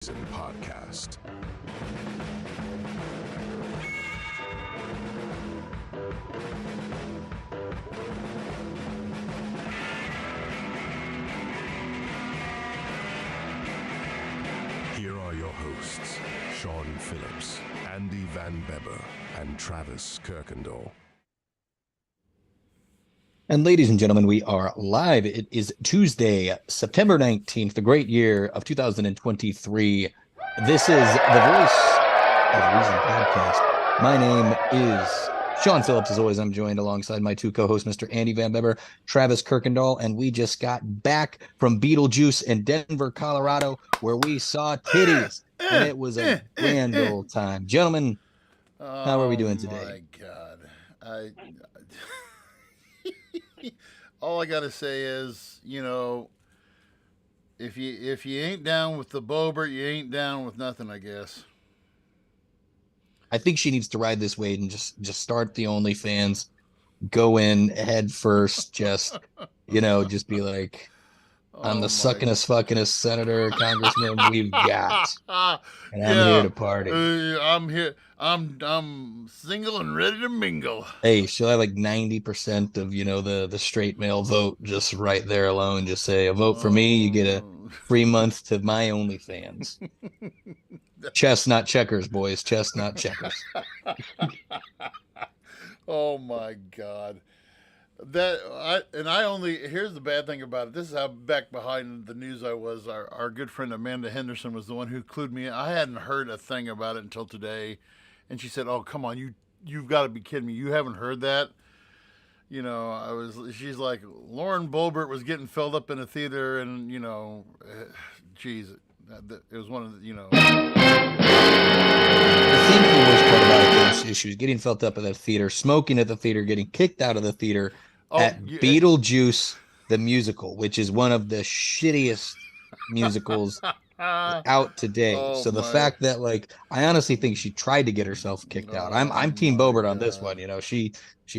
Podcast. Here are your hosts, Sean Phillips, Andy Van Beber, and Travis Kirkendall. And ladies and gentlemen, we are live. It is Tuesday, September 19th, the great year of 2023. This is the Voice of Reason podcast. My name is Sean Phillips. As always, I'm joined alongside my two co-hosts, Mr. Andy Van Beber, Travis Kirkendall, and we just got back from Beetlejuice in Denver, Colorado, where we saw titties, and it was a grand old time. Gentlemen, how are we doing today? Oh, my God. All I gotta say is, if you ain't down with the Bobert, you ain't down with nothing, I guess. I think she needs to ride this wave and just start the OnlyFans, go in head first, just be like, I'm the suckinest, fuckingest senator, congressman we've got, and I'm here to party. I'm here. I'm single and ready to mingle. Hey, she'll have like 90% of the straight male vote just right there alone. Just say a vote for me, you get a free month to my OnlyFans. Chestnut checkers, boys. Chestnut checkers. Oh my God. Here's the bad thing about it. This is how back behind the news I was. Our good friend Amanda Henderson was the one who clued me in. I hadn't heard a thing about it until today, and she said, "Oh, come on, you've got to be kidding me. You haven't heard that?" She's like, Lauren Boebert was getting filled up in a theater, and geez, it was one of the. I think the worst part about it is she was getting felt up at the theater, smoking at the theater, getting kicked out of the theater at Beetlejuice the musical, which is one of the shittiest musicals out today. So the fact that I honestly think she tried to get herself kicked out. I'm Team Boebert on this one. She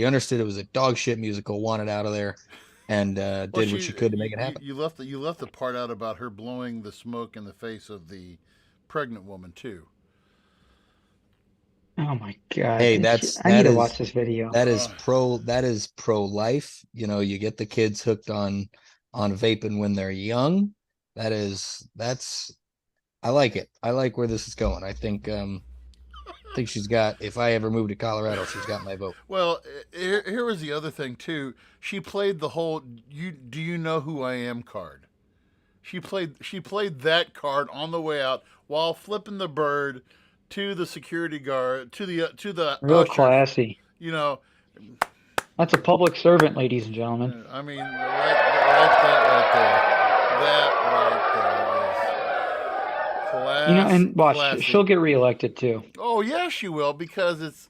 understood it was a dog shit musical, wanted out of there, and did what she could to make it happen. You left the part out about her blowing the smoke in the face of the pregnant woman too. Oh my God! Hey, I need to watch this video. That is pro-life. You get the kids hooked on vaping when they're young. That's I like it. I like where this is going. I think she's got. If I ever move to Colorado, she's got my vote. Well, here was the other thing too. She played the whole "Do you know who I am" card. She played that card on the way out while flipping the bird to the security guard, to the real usher. Classy. That's a public servant, ladies and gentlemen. I mean, right there. That right there is class. And watch, classy. She'll get reelected too. Oh yeah, she will, because it's.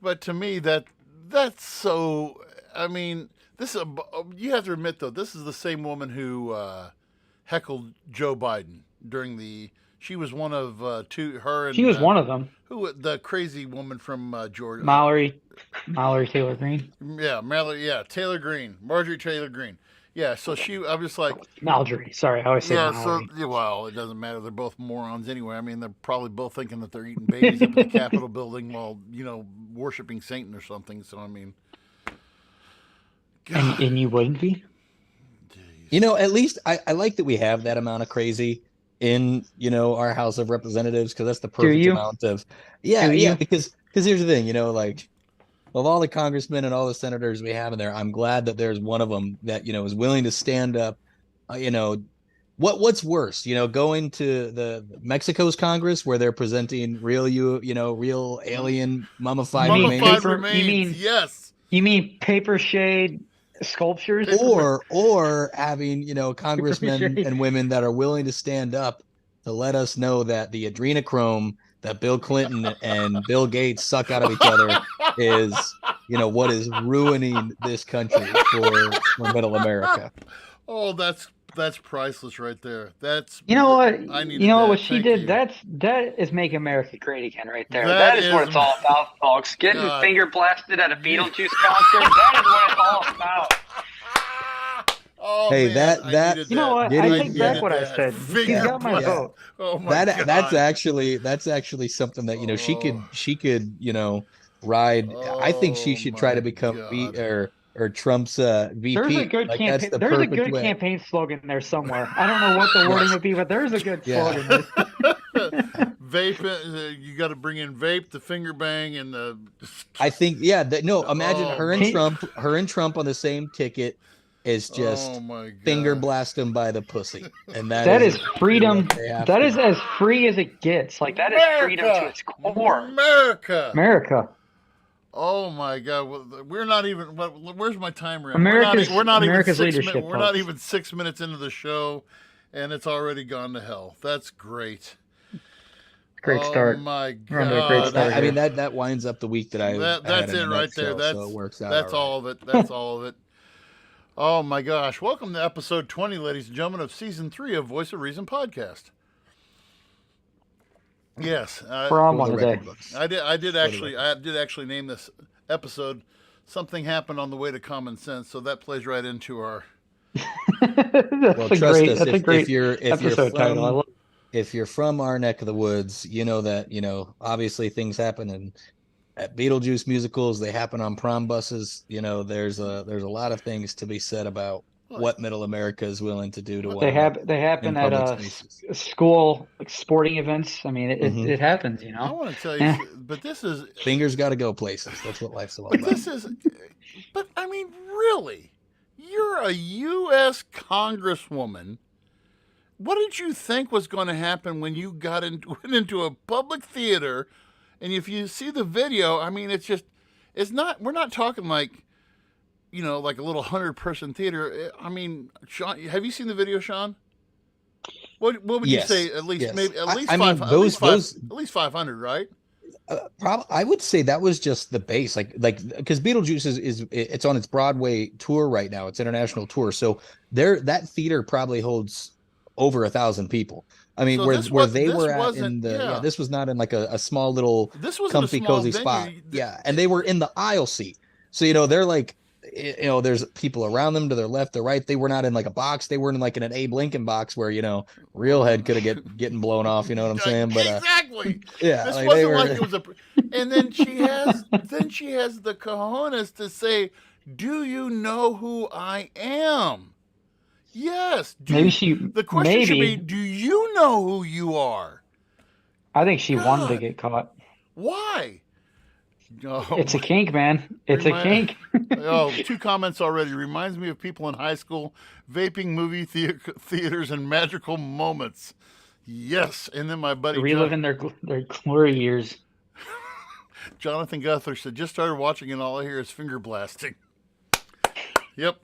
But to me, that's so. I mean, you have to admit though, this is the same woman who heckled Joe Biden during the. She was one of two. Her and she was one of them. Who the crazy woman from Georgia? Mallory Taylor Greene. Yeah, Mallory. Yeah, Taylor Greene, Marjorie Taylor Greene. Yeah, so I'm just like Marjorie. Sorry, I always say Mallory. So well, it doesn't matter. They're both morons anyway. I mean, they're probably both thinking that they're eating babies up at the Capitol building while worshiping Satan or something. So I mean, and you wouldn't be. Jeez. At least I like that we have that amount of crazy in our House of Representatives, because that's the perfect amount of because here's the thing, of all the congressmen and all the senators we have in there, I'm glad that there's one of them that is willing to stand up. What's worse, going to the Mexico's Congress where they're presenting real alien mummified remains. Yes, you mean paper shade sculptures, or having congressmen and women that are willing to stand up to let us know that the adrenochrome that Bill Clinton and Bill Gates suck out of each other is what is ruining this country for middle America. Oh, that's priceless right there. That's what what she did. That is Make America Great Again right there. That is what it's all about, folks. Getting finger blasted at a Beetlejuice concert. That is what it's all about. Oh, Hey, man, that I that needed You know that. what? Giddy, I I take back needed what I that. said. She's Finger got my blast. vote. Oh my God. that's actually something that she could ride. I think she Oh should try my to become God. or Trump's There's a VP. good Like that's campaign. the There's a perfect good way. campaign slogan there somewhere. I don't know what the wording Yes. would be, but there's a good Yeah. slogan there. Vape. You got to bring in vape, the finger bang, and the. I think no, imagine Oh her and my. Trump on the same ticket is Oh just my finger gosh. blast him by the pussy. And that That is is exactly what freedom. they have That to is do. as free as it gets. Like that is freedom to America. its core. America. America. Oh my God! Well, we're not even. Where's my timer? At? America's We're not even America's 6 minutes. leadership, We're not folks. even 6 minutes into the show, and it's already gone to hell. That's great. Great Oh start. my We're on to a great God! start I mean here. that winds up the week that I had That's in it a right there. nutshell, so it works out That's all right. all of it. That's all of it. Oh my gosh! Welcome to episode 20, ladies and gentlemen, of season 3 of Voice of Reason podcast. Yes, We're on For one the today. record books. I did record. actually name this episode "Something Happened on the Way to Common Sense," so that plays right into our. Well, trust us, That's a great if you're episode title. I from love if you're from our neck of the woods, you know that, obviously things happen at Beetlejuice musicals, they happen on prom buses. There's a lot of things to be said about what middle America is willing to do to one another they in happen at public spaces. school like sporting events. I mean, Mhm. it happens, I want to tell Yeah. you, but this is. Fingers got to go places. That's what life's all But about. this is. But I mean, really, you're a U.S. Congresswoman. What did you think was going to happen when you went into a public theater? And if you see the video, I mean, it's not. We're not talking like, like a little 100-person theater. I mean, Sean, have you seen the video, Sean? What would Yes. you say? At least Yes. maybe at I least mean, 500. those At least 500, right? I would say that was just the base, like because Beetlejuice is it's on its Broadway tour right now. It's international tour, so that theater probably holds over 1,000 people. I mean, So where they this were at wasn't. this was not in like a small little This wasn't comfy a small cozy venue. spot. Yeah, and they were in the aisle seat, so they're like, there's people around them to their left, their right. They were not in like a box. They were in like in an Abe Lincoln box where real head could have getting blown off. You know what I'm saying? But exactly. yeah, This like, wasn't like it was a. And then she has the cojones to say, "Do you know who I am?" Yes. The question should be, "Do you know who you are?" I think she wanted to God. get caught. Why? Oh, It's a kink, man. It's a kink. Oh, 2 comments already. Reminds me of people in high school vaping movie theaters and magical moments. Yes, and then my buddy Reliving their glory years. Jonathan Guthrie said, "Just started watching and all I hear is finger blasting." Yep.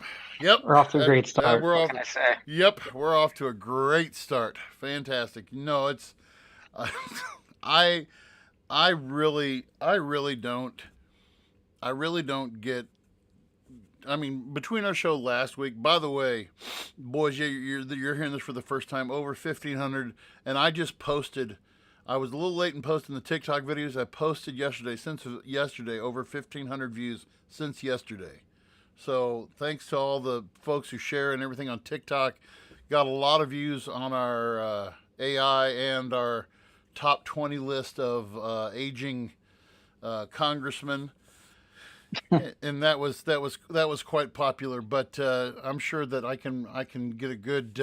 We're off to a great start. We're what off. can I say? Yep, we're off to a great start. Fantastic. No, it's. I really don't get. I mean, between our show last week, by the way, boys, you're hearing this for the first time, over 1,500, and I just posted. I was a little late in posting the TikTok videos. I posted yesterday, over 1,500 views since yesterday. So thanks to all the folks who share and everything on TikTok. Got a lot of views on our AI and our top 20 list of aging congressmen. And that was quite popular, but I'm sure that I can get a good.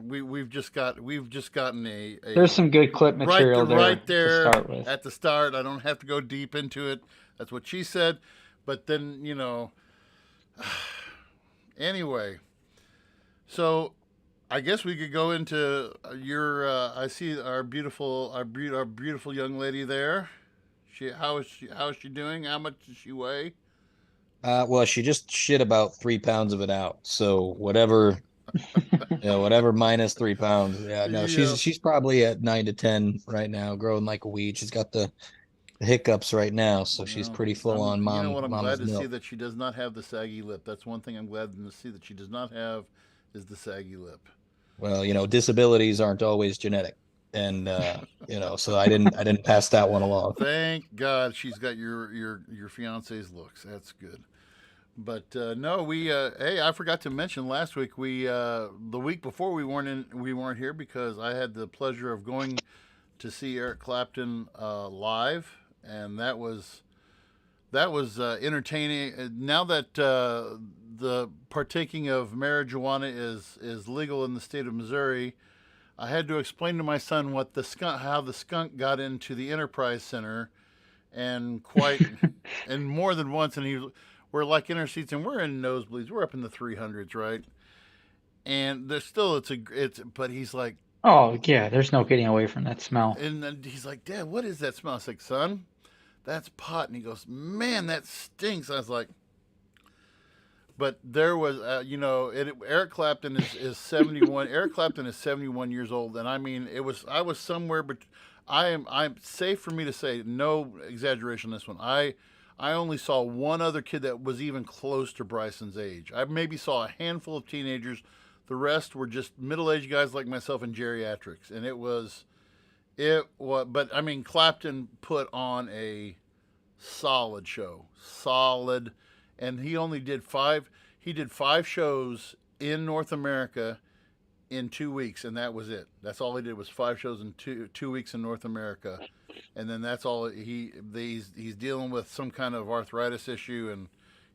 We've just gotten a. There's some good clip material right there to start with. at the start. I don't have to go deep into it. That's what she said, but then anyway. So, I guess we could go into your. I see our beautiful young lady there. How is she doing? How much does she weigh? Well, she just shit about 3 pounds of it out. So whatever, whatever minus 3 pounds. Yeah, no, Yeah. she's probably at 9 to 10 right now, growing like a weed. She's got the hiccups right now, so she's pretty full on mom. You know what? I'm glad to see milk. that she does not have the saggy lip. That's one thing I'm glad to see that she does not have is the saggy lip. Well, disabilities aren't always genetic, and so I didn't pass that one along. Thank God she's got your fiance's looks. That's good. But no, we hey, I forgot to mention last week. We the week before we weren't here because I had the pleasure of going to see Eric Clapton live, and that was entertaining. Now that the partaking of marijuana is legal in the state of Missouri, I had to explain to my son how the skunk got into the Enterprise Center, and and more than once. And we're like in our seats, and we're in nosebleeds. We're up in the 300s, right? And there's still but he's like, Oh yeah, there's no getting away from that smell. and then he's like, Dad, what is that smell? I was like, son, that's pot. And he goes, man, that stinks. I was like, but there was, Eric Clapton is 71. Eric Clapton is 71 years old, and I mean, I was somewhere, but I'm safe for me to say, no exaggeration on this one. I only saw one other kid that was even close to Bryson's age. I maybe saw a handful of teenagers. The rest were just middle-aged guys like myself and geriatrics, and but I mean, Clapton put on a solid show, solid, and he only did five. He did 5 shows in North America in 2 weeks, and that was it. That's all he did was 5 shows in two weeks in North America, and then that's all he's dealing with some kind of arthritis issue, and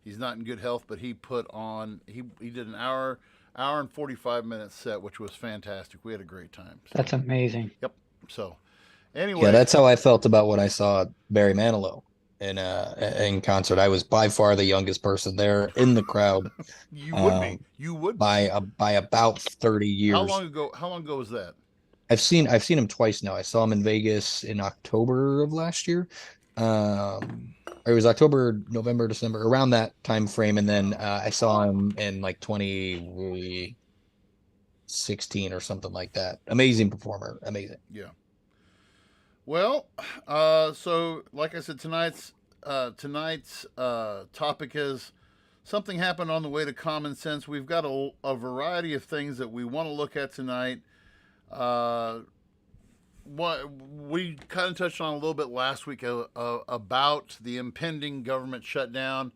he's not in good health. But he did an hour and 45 minute set, which was fantastic. We had a great time. So, That's amazing. yep. So anyway, Yeah, that's how I felt about when I saw Barry Manilow in concert. I was by far the youngest person there in the crowd. you would be. You would by about 30 years. How long ago was that? I've seen him twice now. I saw him in Vegas in October of last year. Or it was October, November, December, around that time frame, and then I saw him in like 2016 or something like that. Amazing performer, amazing. Yeah. Well, so like I said, tonight's topic is something happened on the way to common sense. We've got a variety of things that we want to look at tonight. What we kind of touched on a little bit last week about the impending government shutdown.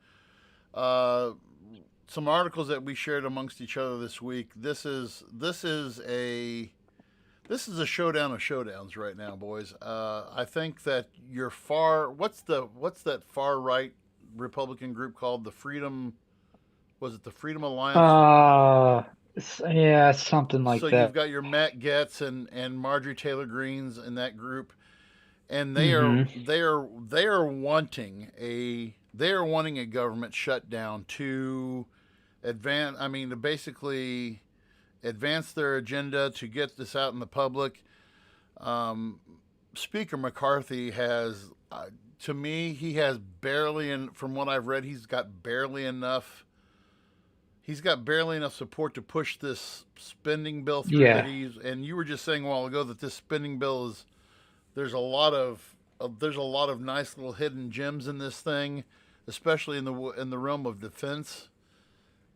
Some articles that we shared amongst each other this week. This is a showdown of showdowns right now, boys. I think that what's that far right Republican group called? The Freedom Alliance? Yeah, something like So that. you've got your Matt Getz and Marjorie Taylor Greens in that group, and they are wanting a government shutdown to advance. I mean, to basically advance their agenda to get this out in the public. Speaker McCarthy has, to me, he has barely, from what I've read, he's got barely enough support to push this spending bill through. Yeah. And you were just saying a while ago that this spending bill there's a lot of nice little hidden gems in this thing, especially in the realm of defense.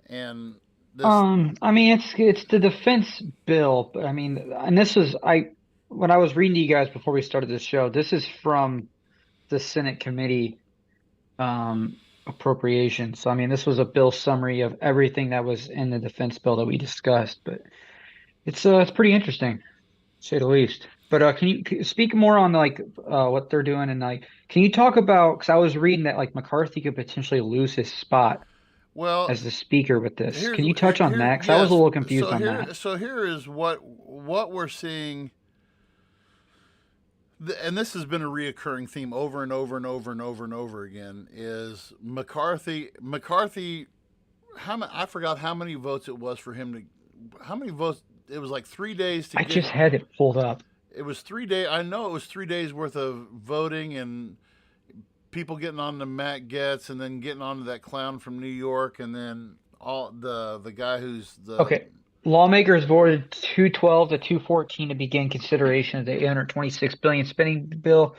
And I mean, it's the defense bill, but I mean, and when I was reading to you guys before we started this show, this is from the Senate committee appropriations. So I mean, this was a bill summary of everything that was in the defense bill that we discussed, but it's pretty interesting, to say the least. But can you speak more on what they're doing, and can you talk about, because I was reading that McCarthy could potentially lose his spot as the speaker with this. Can you touch on that? Because I was a little confused on that. So here is what we're seeing, and this has been a reoccurring theme over and over and over and over and over again, is McCarthy. I forgot how many votes it was for him to. How many votes? It was like 3 days to. I just had it pulled up. It was 3 days. I know it was 3 days worth of voting and people getting on to Matt Getz, and then getting on to that clown from New York, and then all the guy who's the. Okay. Lawmakers voted 212 to 214 to begin consideration of the $826 billion spending bill,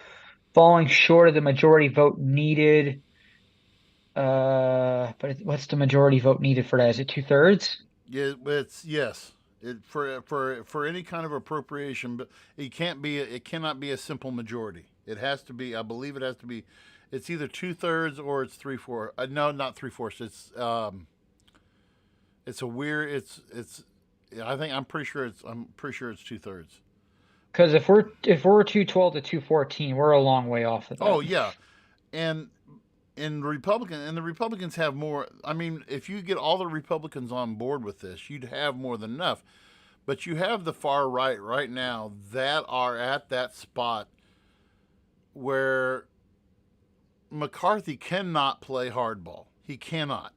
falling short of the majority vote needed. But what's the majority vote needed for that? Is it 2/3? Yeah, yes. For any kind of appropriation, but it cannot be a simple majority. It has to be. I believe it has to be. It's either 2/3 or it's 3/4. No, not 3/4. It's a weird. It's. I think I'm pretty sure it's 2/3. Because if we're 212 to 214, we're a long way off of Oh that. yeah, and the Republicans have more. I mean, if you get all the Republicans on board with this, you'd have more than enough. But you have the far right now that are at that spot where McCarthy cannot play hardball. He cannot,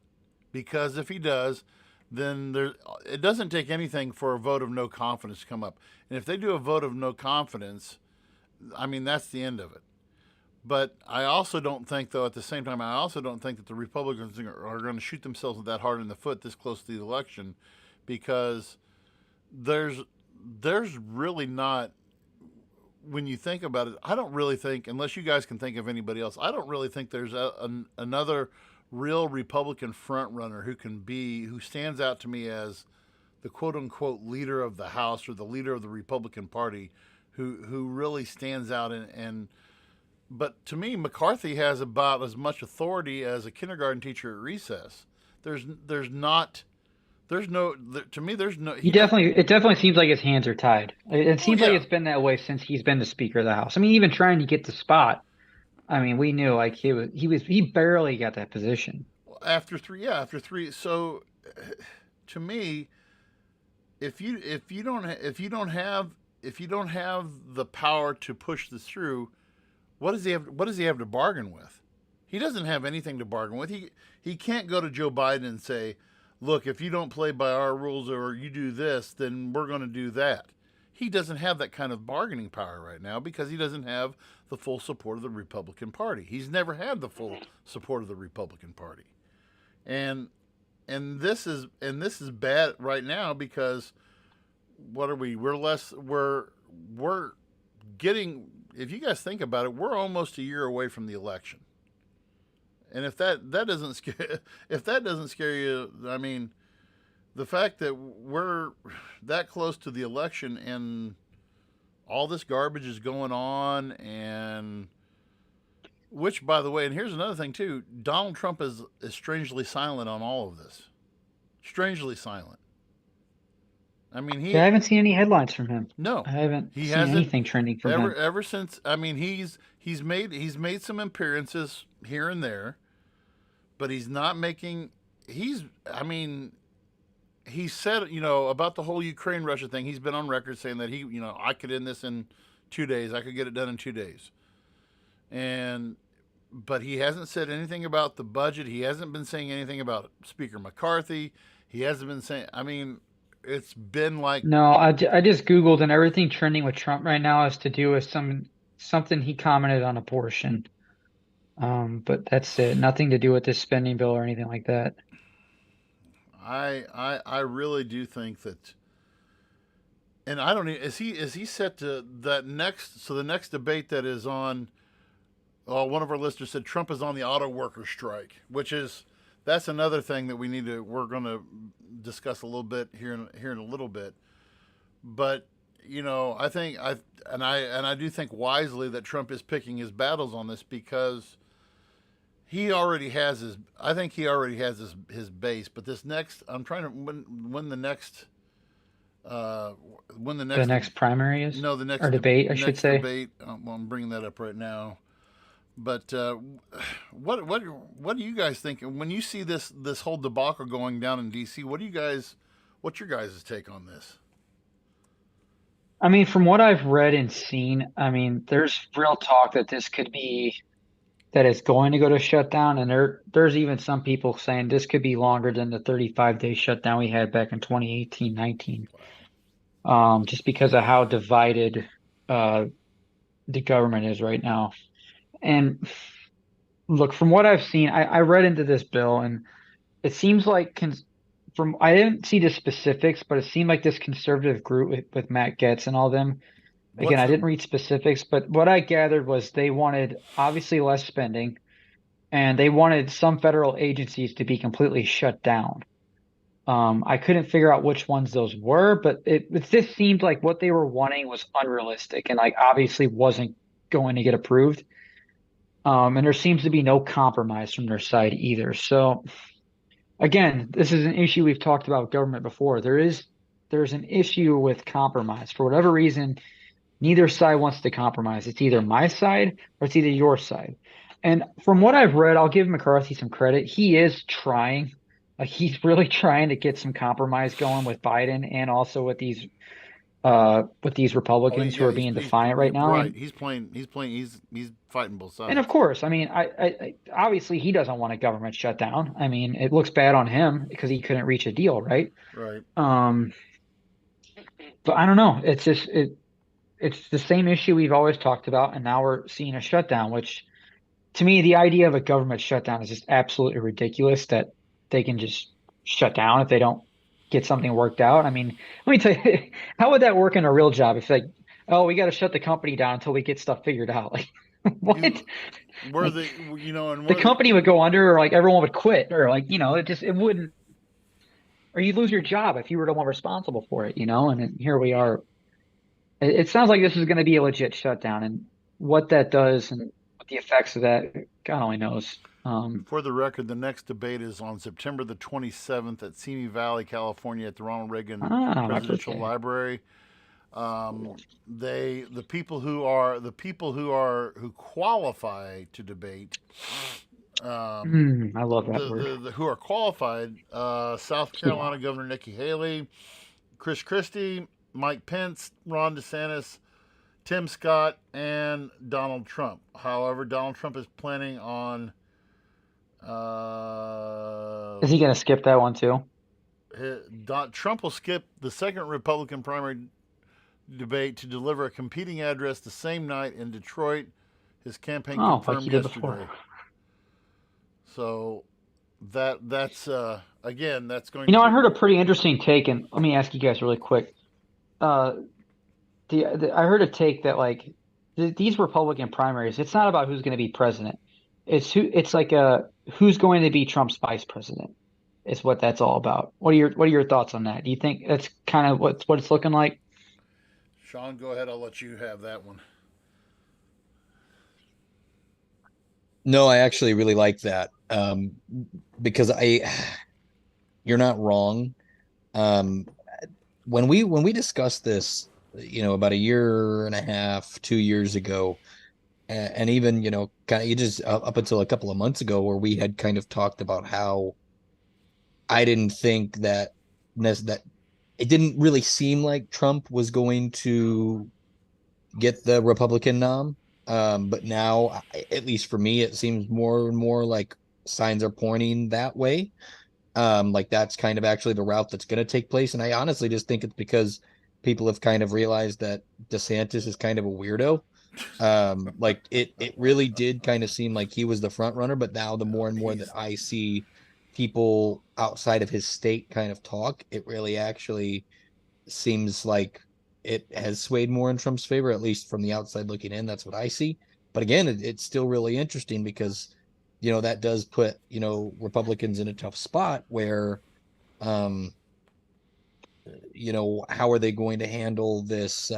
because if he does, then it doesn't take anything for a vote of no confidence to come up. And if they do a vote of no confidence, I mean, that's the end of it. But I also don't think, though, at the same time, I also don't think that the Republicans are going to shoot themselves that hard in the foot this close to the election, because there's really not, when you think about it, I don't really think, unless you guys can think of anybody else, I don't really think there's another real Republican front runner who stands out to me as the quote unquote leader of the House or the leader of the Republican Party, who really stands out. But to me, McCarthy has about as much authority as a kindergarten teacher at recess. There's not. There's no. To me, there's no. It definitely seems like his hands are tied. It Oh seems like yeah. it's been that way since he's been the Speaker of the House. I mean, even trying to get the spot, I mean, we knew like he barely got that position. After three. So, to me, if you don't have the power to push this through, what does he have? What does he have to bargain with? He doesn't have anything to bargain with. He can't go to Joe Biden and say, "Look, if you don't play by our rules or you do this, then we're going to do that." He doesn't have that kind of bargaining power right now because he doesn't have the full support of the Republican Party. He's never had the full support of the Republican Party, and this is bad right now because what are we? We're getting. If you guys think about it, we're almost a year away from the election. And if that doesn't scare you, I mean, the fact that we're that close to the election and all this garbage is going on, and which, by the way, and here's another thing too, Donald Trump is strangely silent on all of this. Strangely silent. I mean, Yeah, I haven't seen any headlines from him. no, I haven't he seen hasn't anything trending from him. ever since. I mean, he's made some appearances here and there, but he's not making. I mean, he said, about the whole Ukraine Russia thing. He's been on record saying that I could end this in 2 days. I could get it done in 2 days, and but he hasn't said anything about the budget. He hasn't been saying anything about Speaker McCarthy. He hasn't been saying. I mean, it's been like. No, I just Googled and everything trending with Trump right now has to do with something he commented on abortion. But that's it. Nothing to do with this spending bill or anything like that. I really do think that, and I don't even, is he set to that next, so the next debate that is on, one of our listeners said Trump is on the auto worker strike, that's another thing that we're going to discuss a little bit here in a little bit. But I think I do think wisely that Trump is picking his battles on this because he already has his base. But this next, I'm trying to when the next The next primary is, no, the next or debate, I should next say. debate. Well, I'm bringing that up right now. But what do you guys think when you see this whole debacle going down in D.C.? What's your guys' take on this? I mean, from what I've read and seen, I mean, there's real talk that this could be that it's going to go to shutdown, and there's even some people saying this could be longer than the 35-day shutdown we had back in 2018-19. Just because of how divided the government is right now. And look, from what I've seen, I read into this bill, and it seems like I didn't see the specifics, but it seemed like this conservative group with Matt Gaetz and all them. Again, I didn't read specifics, but what I gathered was they wanted obviously less spending, and they wanted some federal agencies to be completely shut down. I couldn't figure out which ones those were, but it just seemed like what they were wanting was unrealistic and like obviously wasn't going to get approved. And there seems to be no compromise from their side either. So again, this is an issue we've talked about with government before. There's an issue with compromise. For whatever reason, neither side wants to compromise. It's either my side or it's either your side. And from what I've read, I'll give McCarthy some credit. He is trying. Like he's really trying to get some compromise going with Biden and also with these Oh, Republicans who yeah, are being defiant right now. right. He's fighting both And sides. of course, I mean, I obviously he doesn't want a government shutdown. I mean, it looks bad on him because he couldn't reach a deal, right? Right. Um, but I don't know. It's the same issue we've always talked about, and now we're seeing a shutdown, which to me, the idea of a government shutdown is just absolutely ridiculous that they can just shut down if they don't get something worked out. I mean, let me tell you, how would that work in a real job? If like, oh, we got to shut the company down until we get stuff figured out. Like, what? You, where Like, the and the where the company would go under, or like everyone would quit, or like, it wouldn't, or you'd lose your job if you were the one responsible for it, And then here we are. It sounds like this is going to be a legit shutdown, and what that does and what the effects of that, God only knows. For the record, the next debate is on September the 27th at Simi Valley, California, at the Ronald Reagan My Presidential birthday. Library. The people who qualify to debate, I love that word. the who are qualified, South Yeah. Carolina Governor Nikki Haley, Chris Christie, Mike Pence, Ron DeSantis, Tim Scott, and Donald Trump. However, Donald Trump is planning on Is he going to skip that one too? Trump will skip the second Republican primary debate to deliver a competing address the same night in Detroit. His campaign Oh, like he confirmed did before. yesterday. So that's again that's going You to know, I be. heard a pretty interesting take, and let me ask you guys really quick. Uh, I heard a take that like these Republican primaries, it's not about who's going to be president. It's like who's going to be Trump's vice president is what that's all about. What are your thoughts on that? Do you think that's kind of what it's looking like? Sean, go ahead. I'll let you have that one. No, I actually really like that. Because you're not wrong. Um, when we discussed this, about a year and a half, 2 years ago, and even, kind of you just up until a couple of months ago, where we had kind of talked about how I didn't think that it didn't really seem like Trump was going to get the Republican nom. But now, at least for me, it seems more and more like signs are pointing that way. Like that's kind of actually the route that's going to take place. And I honestly just think it's because people have kind of realized that DeSantis is kind of a weirdo. Like it really did kind of seem like he was the front runner, but now the more and more that He's I see people outside of his state kind of talk, it really actually seems like it has swayed more in Trump's favor, at least from the outside looking in. That's what I see. But again, it's still really interesting because, that does put, Republicans in a tough spot where, um, how are they going to handle this,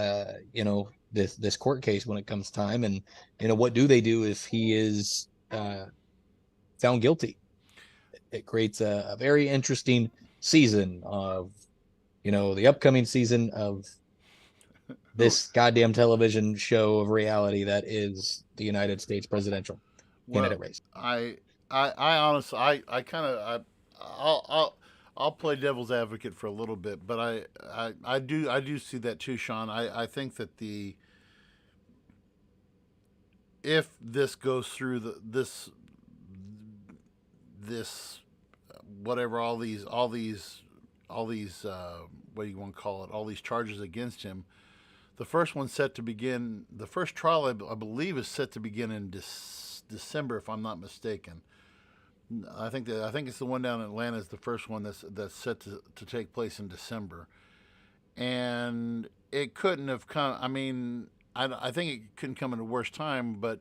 this court case when it comes time? And, what do they do if he is found guilty? It creates a very interesting season of, the upcoming season of who this goddamn television show of reality that is the United States presidential well, candidate race. I honestly I kind of I'll play devil's advocate for a little bit, but I do see that too, Sean. I think that the if this goes through this whatever all these what do you want to call it, all these charges against him, the first one's set to begin, the first trial I believe is set to begin in December, if I'm not mistaken. I think it's the one down in Atlanta is the first one that's set to take place in December, and it couldn't have come. I mean, I think it couldn't come at a worse time, but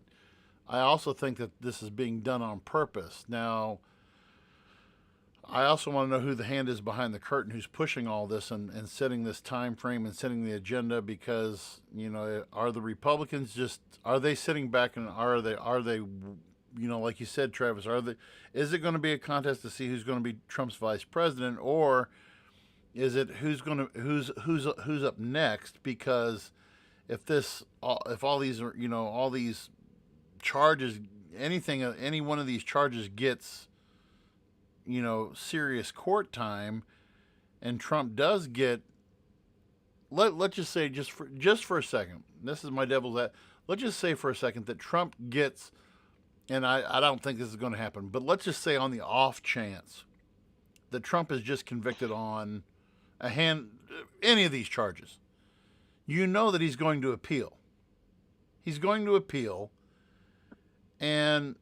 I also think that this is being done on purpose. Now, I also want to know who the hand is behind the curtain, who's pushing all this and setting this time frame and setting the agenda. Because are the Republicans are they sitting back and are they like you said, Travis, is it going to be a contest to see who's going to be Trump's vice president, or is it who's up next? Because if all these are all these charges, any one of these charges gets serious court time, and Trump does get, let's just say just for a second, this is my devil's that let's just say for a second that Trump gets, and I don't think this is going to happen, but let's just say on the off chance that Trump is just convicted on any of these charges, that he's going to appeal. He's going to appeal, and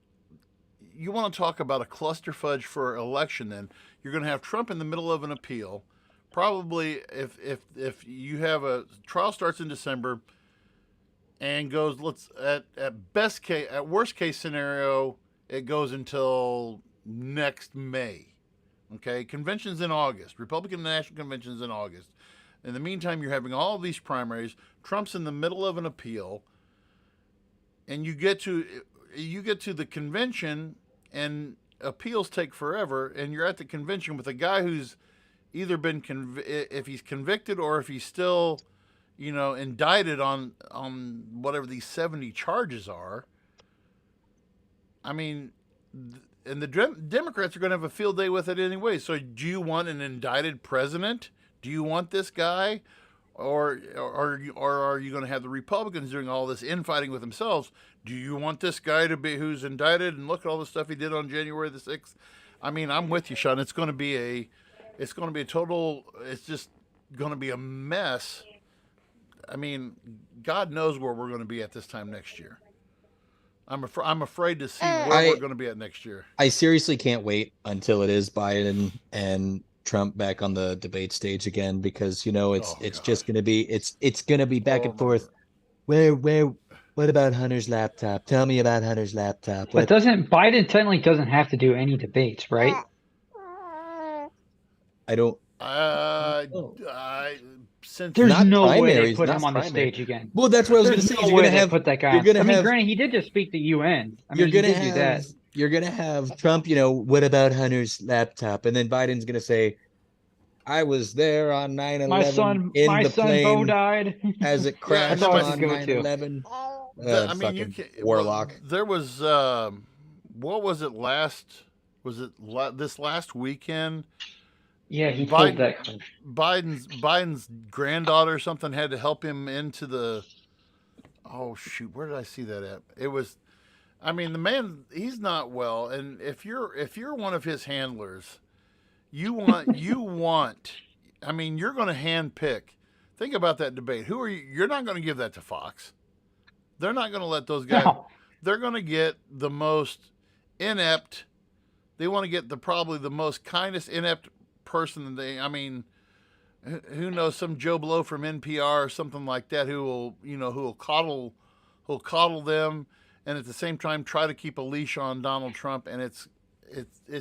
you want to talk about a clusterfudge for election. Then you're going to have Trump in the middle of an appeal. Probably, if you have a trial starts in December and goes, at worst case scenario, it goes until next May. Okay, convention's in August. Republican National Convention's in August. In the meantime, you're having all of these primaries. Trump's in the middle of an appeal, and you get to the convention, and appeals take forever, and you're at the convention with a guy who's either been if he's convicted or if he's still, indicted on whatever these 70 charges are. I mean, and the Democrats are going to have a field day with it anyway. So do you want an indicted president? Do you want this guy? Or are you going to have the Republicans doing all this infighting with themselves? Do you want this guy to be who's indicted and look at all the stuff he did on January the 6th? I mean, I'm with you, Sean. It's going to be it's just going to be a mess. I mean, God knows where we're going to be at this time next year. I'm afraid to see where we're going to be at next year. I seriously can't wait until it is Biden and Trump back on the debate stage again, because it's just going to be it's going to be back and forth. What about Hunter's laptop? Tell me about Hunter's laptop. But Biden technically doesn't have to do any debates, right? I don't. There's no way they put him on the stage again. Well, that's what I was going to say. There's no way they put that guy on. I mean, granted, he did just speak the UN. I mean, you're going to have Trump, what about Hunter's laptop? And then Biden's going to say, I was there on 9/11. My son Bo died as it crashed on 9/11. I mean, you can warlock. There was what was it last? Was it this last weekend? Yeah, he told that. Biden's granddaughter or something had to help him into the. Oh shoot! Where did I see that at? It was. I mean, the man, he's not well, and if you're one of his handlers, you want. I mean, you're going to handpick. Think about that debate. Who are you? You're not going to give that to Fox. They're not going to let those guys. No. They're going to get the most inept. They want to get probably the most kindest inept person who knows, some Joe Blow from NPR or something like that, who will coddle them, and at the same time try to keep a leash on Donald Trump, and it's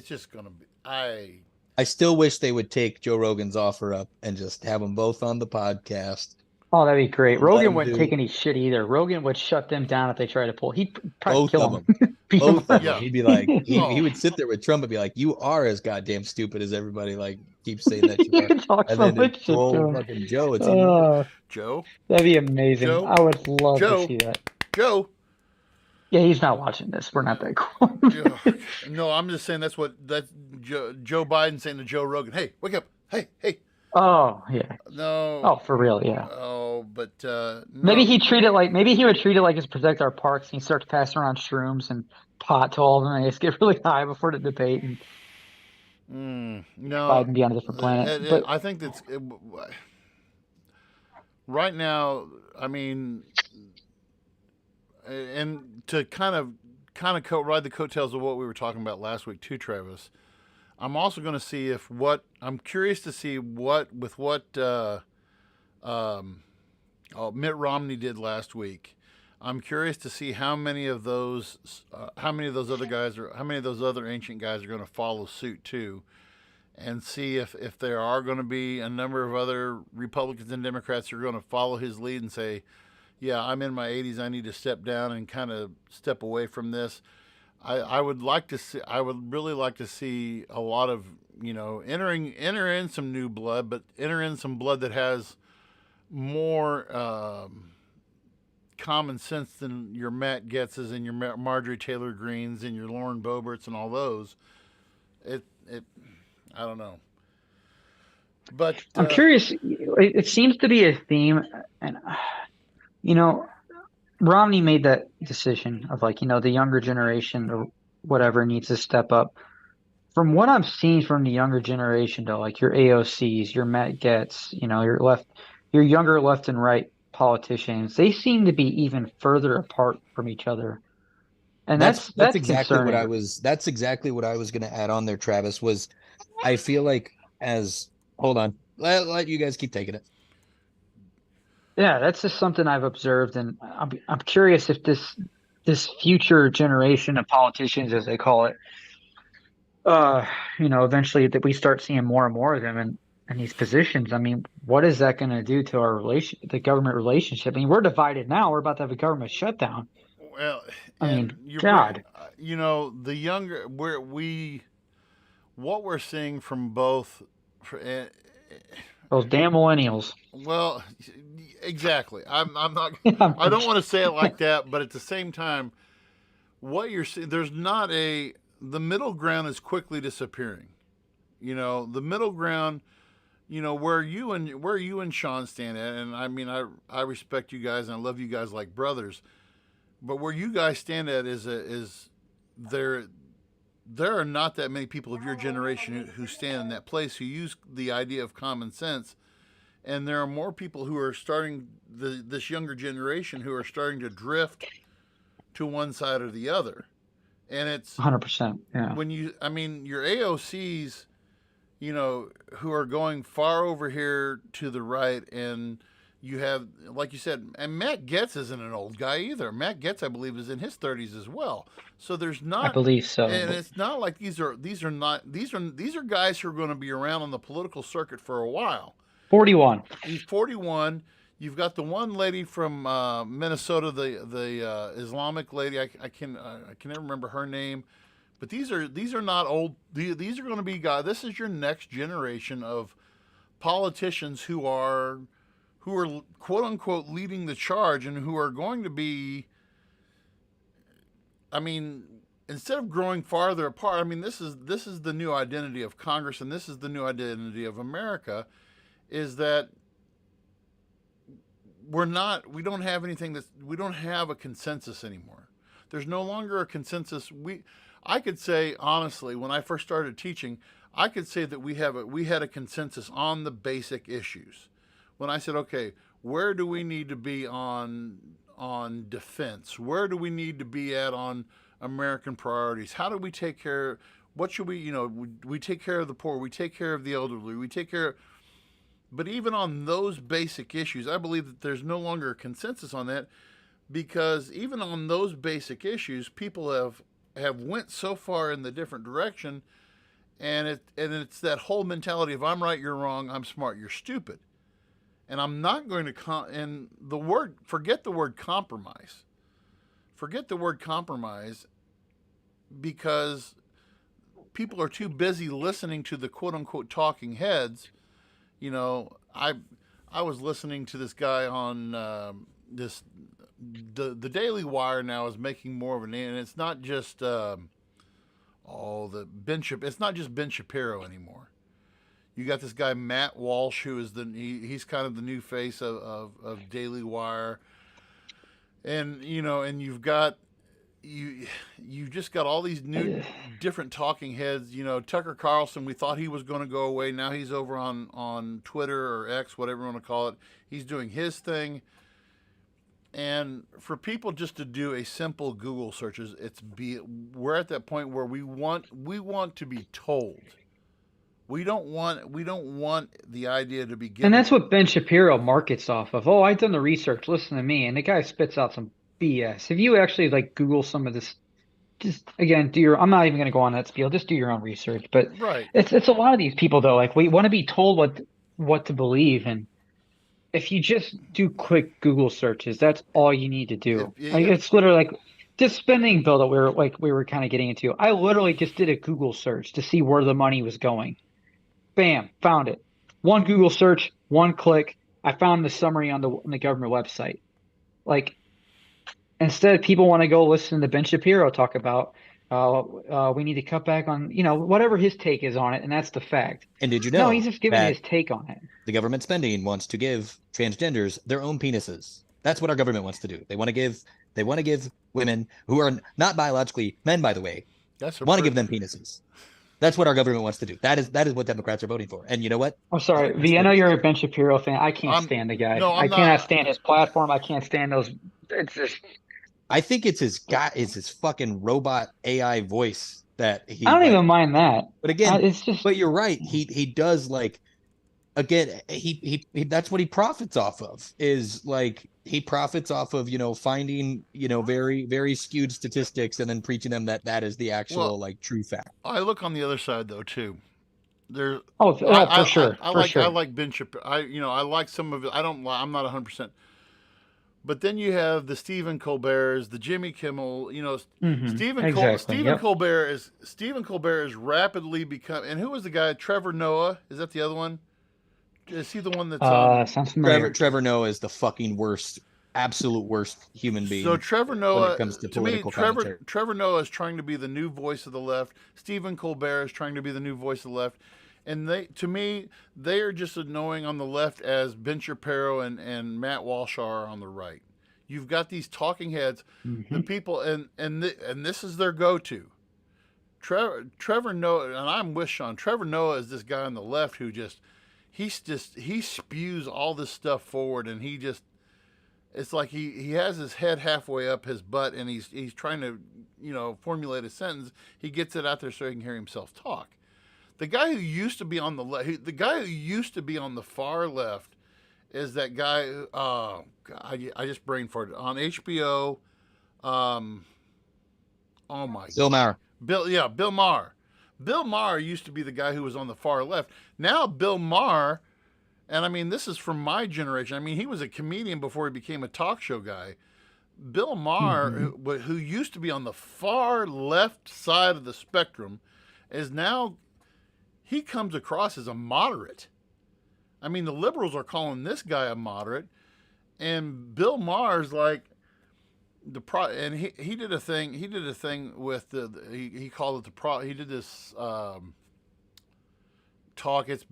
just going to be. I still wish they would take Joe Rogan's offer up and just have them both on the podcast. Oh, that'd be great. Rogan wouldn't take any shit either. Rogan would shut them down if they try to pull. He'd probably kill them. Both of them. He'd be like, he would sit there with Trump and be like, "You are as goddamn stupid as everybody keeps saying that you are." And then it's fucking Joe. Joe. That'd be amazing. Joe? I would love to see that. Joe. Yeah, he's not watching this. We're not that cool. No, I'm just saying that's Joe Biden saying to Joe Rogan, "Hey, wake up! Hey." Oh yeah. No. Oh, for real, yeah. Oh, but no. Maybe he would treat it like it's protect our parks, and he starts passing around shrooms and pot to all of them, and they just get really high before the debate, and no, Biden be on a different planet. But I think that's right now. I mean, and to kind of ride the coattails of what we were talking about last week too, Travis. I'm also going to see I'm curious to see what Mitt Romney did last week. I'm curious to see how many of those other ancient guys are going to follow suit too. and see if there are going to be a number of other Republicans and Democrats who are going to follow his lead and say, yeah, I'm in my 80s. I need to step down and kind of step away from this. I would like to see. I would really like to see a lot of enter in some new blood, but enter in some blood that has more common sense than your Matt Getzes and your Marjorie Taylor Greens and your Lauren Boeberts and all those. It I don't know, but I'm curious. It seems to be a theme, and you know, Romney made that decision of like, the younger generation or whatever needs to step up. From what I'm seeing from the younger generation, though, like your AOCs, your Matt Getz, your younger left and right politicians, they seem to be even further apart from each other, and That's that's exactly what concerning. that's exactly what I was going to add on there, Travis, was I feel like as hold on. Let you guys keep taking it. Yeah, that's just something I've observed, and I'm curious if this future generation of politicians, as they call it, eventually that we start seeing more and more of them in these positions. I mean, what is that going to do to the government relationship? I mean, we're divided now. We're about to have a government shutdown. well, I and mean, you're God, the younger what we're seeing from both. those damn millennials. Well, exactly. I'm not. I'm I don't want to say it like that, but at the same time, what you're seeing, there's not the middle ground is quickly disappearing. The middle ground, where you and Sean stand at, and I mean, I respect you guys and I love you guys like brothers, but where you guys stand at is there. There are not that many people of your generation who stand in that place who use the idea of common sense, and there are more people who are starting this younger generation who are starting to drift to one side or the other. And it's 100%. Yeah. I mean, your AOCs, who are going far over here to the right, and you have, like you said, and Matt Getz isn't an old guy either. Matt Getz, I believe, is in his 30s as well. So there's I not, believe and so. it's not like these are guys who are going to be around on the political circuit for a while. 41. He's 41. You've got the one lady from Minnesota, the Islamic lady. I can never remember her name, but these are not old. These are going to be guys. This is your next generation of politicians who are quote unquote leading the charge and who are going to be. I mean, instead of growing farther apart, I mean, this is the new identity of Congress, and this is the new identity of America, is that we don't have anything we don't have a consensus anymore. There's no longer a consensus. I could say honestly, when I first started teaching, I could say that we had a consensus on the basic issues. When I said, okay, where do we need to be on defense? Where do we need to be at on American priorities? How do we take care? What should we take care of the poor? We take care of the elderly. We take care. But even on those basic issues, I believe that there's no longer a consensus on that, because even on those basic issues, people have went so far in the different direction, and it's that whole mentality of I'm right, you're wrong, I'm smart, you're stupid. And I'm not going to and forget the word compromise. Forget the word compromise, because people are too busy listening to the quote unquote talking heads. I was listening to this guy on the Daily Wire now is making more of a name, and it's not just it's not just Ben Shapiro anymore. You got this guy Matt Walsh, who is he's kind of the new face of Daily Wire, and you've just got all these new different talking heads. Tucker Carlson, we thought he was going to go away. Now he's over on Twitter or X, whatever you want to call it. He's doing his thing. And for people just to do a simple Google search, we're at that point where we want to be told. We don't want the idea to be given. And that's what Ben Shapiro markets off of. Oh, I've done the research. Listen to me. And the guy spits out some BS. If you actually Google some of this just again do your. I'm not even going to go on that spiel. Just do your own research. But Right. it's a lot of these people though. Like we want to be told what to believe, and if you just do quick Google searches, that's all you need to If do. Like, if it's literally like this spending bill that we were kind of getting into. I literally just did a Google search to see where the money was going. Bam, found it. One Google search, one click. I found the summary on the government website. Like instead, people want to go listen to Ben Shapiro talk about we need to cut back on whatever his take is on it, and that's the fact. And did you No, he's know just giving that his take on it. the government spending wants to give transgenders their own penises? That's what our government wants to do. They want to give women who are not biologically men, by the way, that's a want to per- give them penises. That's what our government wants to do. That is what Democrats are voting for. And you know what? I'm sorry, V. I know you're a Ben Shapiro fan. I can't I'm stand the guy. no, I I'm cannot not. stand his platform. I can't stand those. It's just. I think it's his fucking robot AI voice that he I don't like. even mind that. But again, It's just. but you're right. He does like again, he that's what he profits off of is like he profits off of, finding, very, very skewed statistics and then preaching them that is the actual Well, like true fact. I look on the other side though too. There, Oh, for sure, I for like sure. Ben Shapiro. I like some of it. I'm not 100%. But then you have the Stephen Colbert's, the Jimmy Kimmel. Exactly. Yep. Stephen Colbert is rapidly becoming. And who was the guy? Trevor Noah. Is that the other one? Is he the one that's on? Sounds Trevor familiar. Trevor Noah is the fucking worst, absolute worst human So being Trevor when it Noah, comes to to me, political commentary. Trevor Noah is trying to be the new voice of the left. Stephen Colbert is trying to be the new voice of the left, and to me, they are just annoying on the left as Ben Shapiro and Matt Walsh are on the right. You've got these talking heads, the Hmm. people, and this is their go-to. Trevor Noah, and I'm with Sean. Trevor Noah is this guy on the left who he spews all this stuff forward, and it's like he has his head halfway up his butt, and he's trying to formulate a sentence. He gets it out there so he can hear himself talk. The guy who used to be on the guy who used to be on the far left is that guy. I just brain farted on HBO. Oh my Bill Maher. Bill Maher. Bill Maher used to be the guy who was on the far left. Now Bill Maher, and I mean this is from my generation. I mean he was a comedian before he became a talk show guy. Bill Maher, Hmm. who used to be on the far left side of the spectrum, is now he comes across as a moderate. I mean the liberals are calling this guy a moderate, and Bill Maher's like and he did a thing with he called it he did this talk. It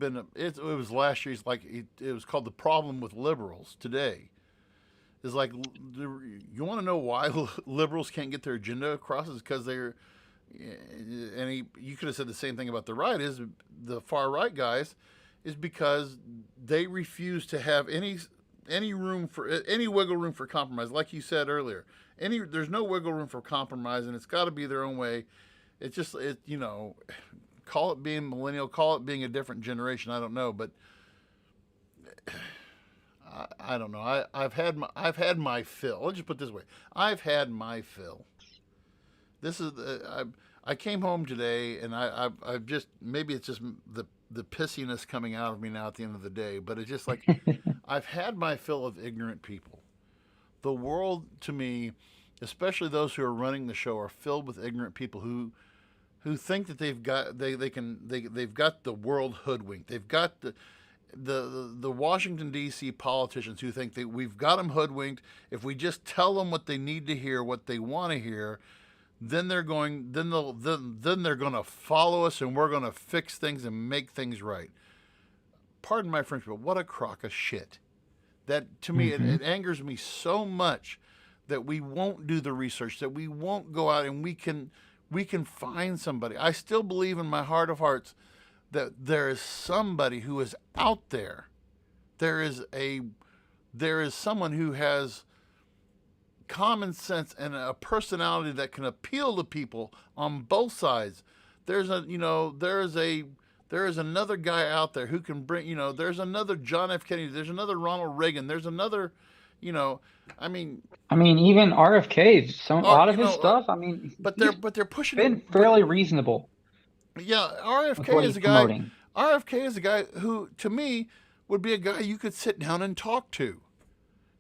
was last year. He's like it was called The Problem with Liberals Today. Is like you want to know why liberals can't get their agenda across is because they're you could have said the same thing about the right is the far right guys is because they refuse to have any room for any wiggle room for compromise. Like you said earlier, there's no wiggle room for compromise, and it's got to be their own way. It's just call it being millennial, call it being a different generation. I don't know, but I don't know. I've had my fill. Let's just put it this way: I've had my fill. This is I came home today, and I've just maybe it's just the pissiness coming out of me now at the end of the day, but it's just like I've had my fill of ignorant people. The world to me, especially those who are running the show, are filled with ignorant people who think that they've got the world hoodwinked. They've got the Washington D.C. politicians who think that we've got them hoodwinked. If we just tell them what they need to hear, what they want to hear, then they're going to follow us, and we're going to fix things and make things right. Pardon my French, but what a crock of shit. That to me, Hmm. it angers me so much that we won't do the research, that we won't go out and we can find somebody. I still believe in my heart of hearts that there is somebody who is out there. There is someone who has common sense and a personality that can appeal to people on both sides. There is another guy out there who can bring, there's another John F. Kennedy, there's another Ronald Reagan, there's another, You know, I mean, even RFK, a lot of you his know, stuff. I mean, but he's they're pushing been it. But fairly reasonable yeah, with what he's promoting. RFK is a guy who, to me, would be a guy you could sit down and talk to.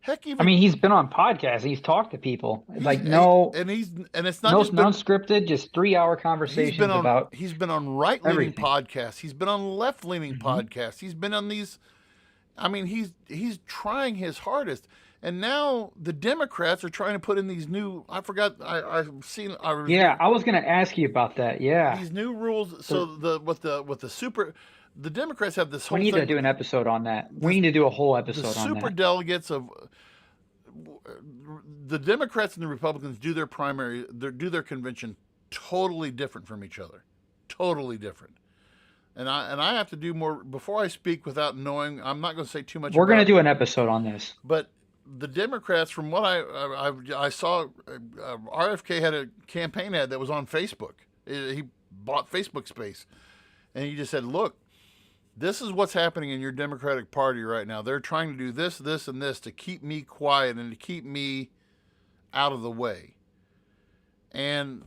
Heck, I even mean, he's been on podcasts. He's talked to people. he's Like no, and it's not no, just been unscripted, just 3 hour conversations about he's been on right leaning everything. podcasts. He's been on left leaning Hmm. podcasts. He's been on these. I mean, he's trying his hardest. And now the Democrats are trying to put in these new. I forgot. I've seen. I was Yeah, I was going to ask you about that. Yeah, these new rules. So with the super, the Democrats have this we whole need to thing. do an episode on that. We The, need to do a whole the episode on super that. delegates of the Democrats and the Republicans do their do their convention totally different from each other, totally different. And I have to do more before I speak without knowing. I'm not going to say too much We're going to about. do an episode on this. But the Democrats, from what I saw, RFK had a campaign ad that was on Facebook. He bought Facebook space, and he just said, "Look, this is what's happening in your Democratic Party right now. They're trying to do this, this, and this to keep me quiet and to keep me out of the way." And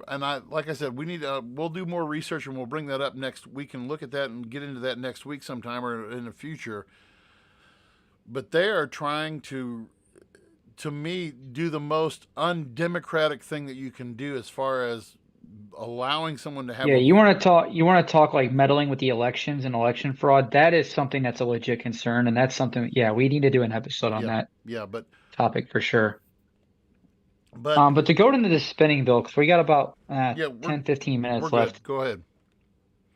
I, like I said, we'll do more research and we'll bring that up next. We can look at that and get into that next week sometime or in the future. But they are trying to me, do the most undemocratic thing that you can do as far as allowing someone to have. Yeah, you want to talk. You want to talk like meddling with the elections and election fraud. That is something that's a legit concern, and that's something. Yeah, we need to do an episode on that but topic for sure. but But to go into the spending bill, because we got about yeah, 10, 15 minutes we're left. good. Go ahead.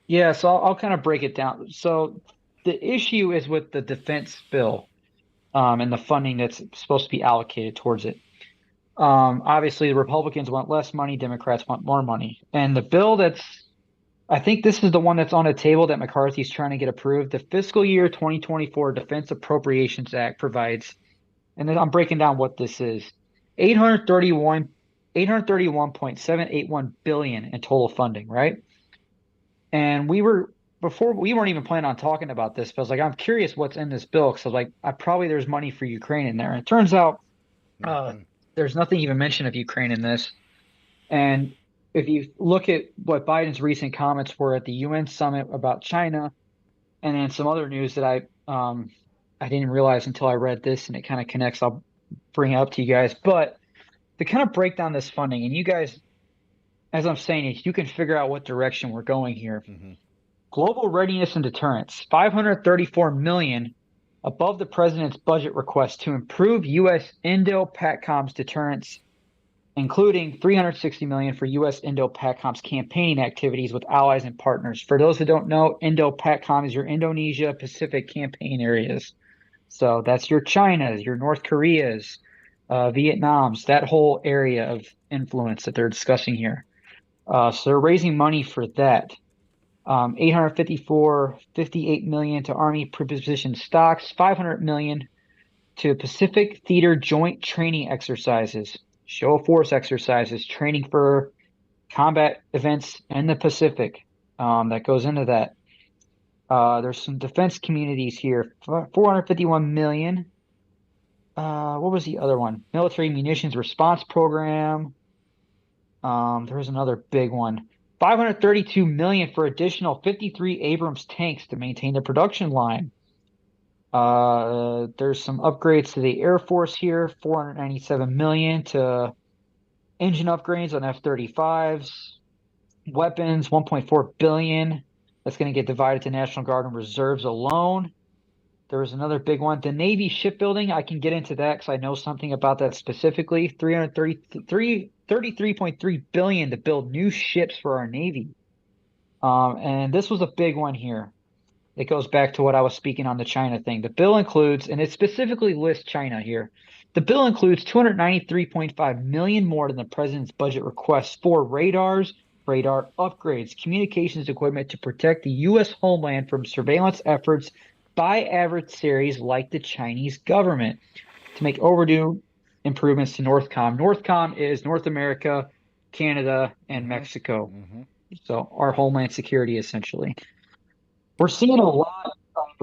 Yeah, so I'll kind of break it down. So the issue is with the defense bill, and the funding that's supposed to be allocated towards it. Obviously, the Republicans want less money, Democrats want more money. And the bill I think this is the one that's on the table that McCarthy's trying to get approved. The fiscal year 2024 Defense Appropriations Act provides, and then I'm breaking down what this is, 831.781 billion in total funding, right? And before we weren't even planning on talking about this, but I was like, I'm curious what's in this bill because I was like, there's money for Ukraine in there. And it turns out there's nothing even mentioned of Ukraine in this. And if you look at what Biden's recent comments were at the UN summit about China, and then some other news that I didn't realize until I read this, and it kind of connects. I'll bring it up to you guys. But to kind of break down this funding, and you guys, as I'm saying, you can figure out what direction we're going here. Mm-hmm. Global readiness and deterrence, $534 million above the president's budget request to improve U.S. Indo-PACOM's deterrence, including $360 million for U.S. Indo-PACOM's campaigning activities with allies and partners. For those who don't know, Indo-PACOM is your Indonesia Pacific campaign areas. So that's your China's, your North Korea's, Vietnam's, that whole area of influence that they're discussing here. So they're raising money for that. 58 million to Army preposition stocks, 500 million to Pacific Theater Joint Training Exercises, show of force exercises, training for combat events in the Pacific. That goes into that. There's some defense communities here, 451 million. What was the other one? Military Munitions Response Program. There was another big one. 532 million for additional 53 Abrams tanks to maintain the production line. There's some upgrades to the Air Force here, 497 million to engine upgrades on F-35s, weapons, 1.4 billion. That's going to get divided to National Guard and reserves alone. There was another big one. The Navy shipbuilding, I can get into that because I know something about that specifically. 33.3 billion to build new ships for our Navy. And this was a big one here. It goes back to what I was speaking on the China thing. The bill includes, and it specifically lists China here. The bill includes 293.5 million more than the president's budget request for radars, radar upgrades, communications equipment to protect the U.S. homeland from surveillance efforts by adversaries like the Chinese government, to make overdue improvements to NORTHCOM. NORTHCOM is North America, Canada, and Mexico. Mm-hmm. So our homeland security, essentially. We're seeing a lot